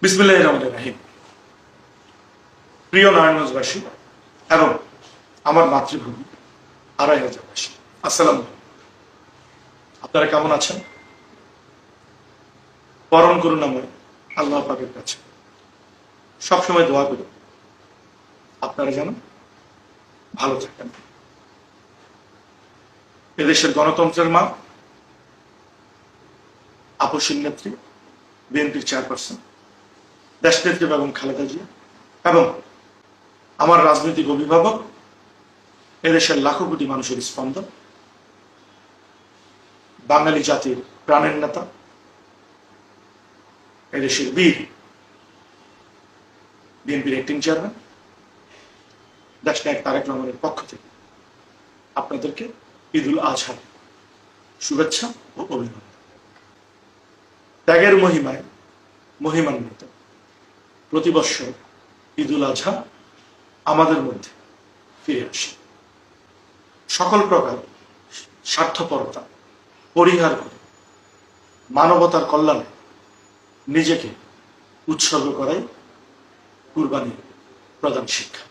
বিসমিল্লাহির রহমানির রহিম। প্রিয় নারায়ণগঞ্জবাসী এবং আমার মাতৃভূমি আড়াইহাজারবাসী, আসসালামু আলাইকুম। আপনারা কেমন আছেন? পরম করুণাময় আল্লাহ পাকের কাছে সবসময় দোয়া করি আপনারা যেন ভালো থাকেন। এদেশের গণতন্ত্রের মা, আপসীর নেত্রী, বিএনপির চেয়ারপারসন দেশনেত্রী বেগম খালেদা জিয়া এবং আমার রাজনৈতিক অভিভাবক, এদেশের লাখো কোটি মানুষের স্পন্দন, বাঙালি জাতির প্রাণের নেতা, এদেশের বীর, বিএনপির অ্যাক্টিং চেয়ারম্যান দেশনায়ক তারেক রহমানের পক্ষ থেকে আপনাদেরকে ঈদুল আজহার শুভেচ্ছা ও অভিনন্দন। ত্যাগের মহিমায় মহিমান্বিত প্রতি বৎসর ঈদুল আজহা আমাদের মধ্যে ফিরে আসে। সকল প্রকার স্বার্থপরতা পরিহার করে মানবতার কল্যাণে নিজেকে উৎসর্গ করাই কুরবানির প্রধান শিক্ষা।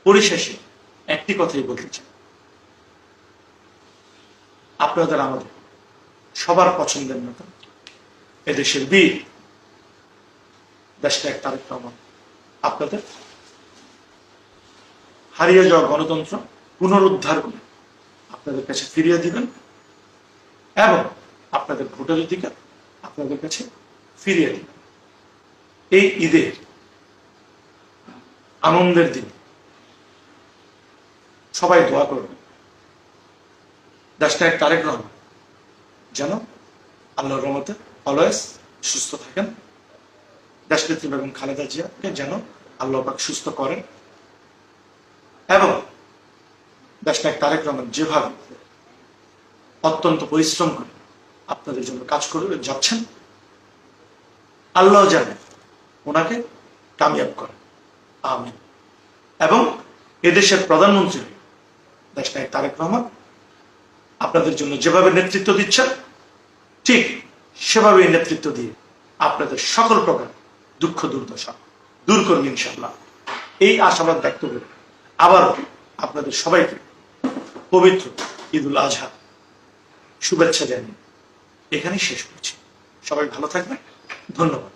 পরিশেষে একটি কথাই বলতে চাই, আপনাদের আমাদের সবার পছন্দের নেতা, এদেশের বীর দেশনায়ক তারেক রহমান আপনাদের হারিয়ে যাওয়া গণতন্ত্র পুনরুদ্ধার করে আপনাদের কাছে ফিরিয়ে দিবেন এবং আপনাদের ভোটের অধিকার আপনাদের কাছে ফিরিয়ে দিবেন। এই ঈদের আনন্দের দিন সবাই দোয়া করবেন দেশনায়ক তারেক রহমান যেন আল্লাহর রহমতে অলওয়েজ সুস্থ থাকেন, দেশনেত্রী বেগম খালেদা জিয়াকে যেন আল্লাহ পাক সুস্থ করেন এবং দেশনায়ক তারেক রহমান যেভাবে অত্যন্ত পরিশ্রম করে আপনাদের জন্য কাজ করে যাচ্ছেন, আল্লাহ জানে ওনাকে কামিয়াব করেন, আমিন। এবং এদেশের প্রধানমন্ত্রী দেশনায়ক তারেক রহমান আপনাদের জন্য যেভাবে নেতৃত্ব দিচ্ছেন, ঠিক সেভাবেই নেতৃত্ব দিয়ে আপনাদের সকল প্রকার দুঃখ দুর্দশা দূর করবেন ইনশাআল্লাহ। এই আশাবাদ ব্যক্ত করে আবার আপনাদের সবাইকে পবিত্র ঈদুল আজহা শুভেচ্ছা জানিয়ে এখানেই শেষ করছি। সবাই ভালো থাকবেন, ধন্যবাদ।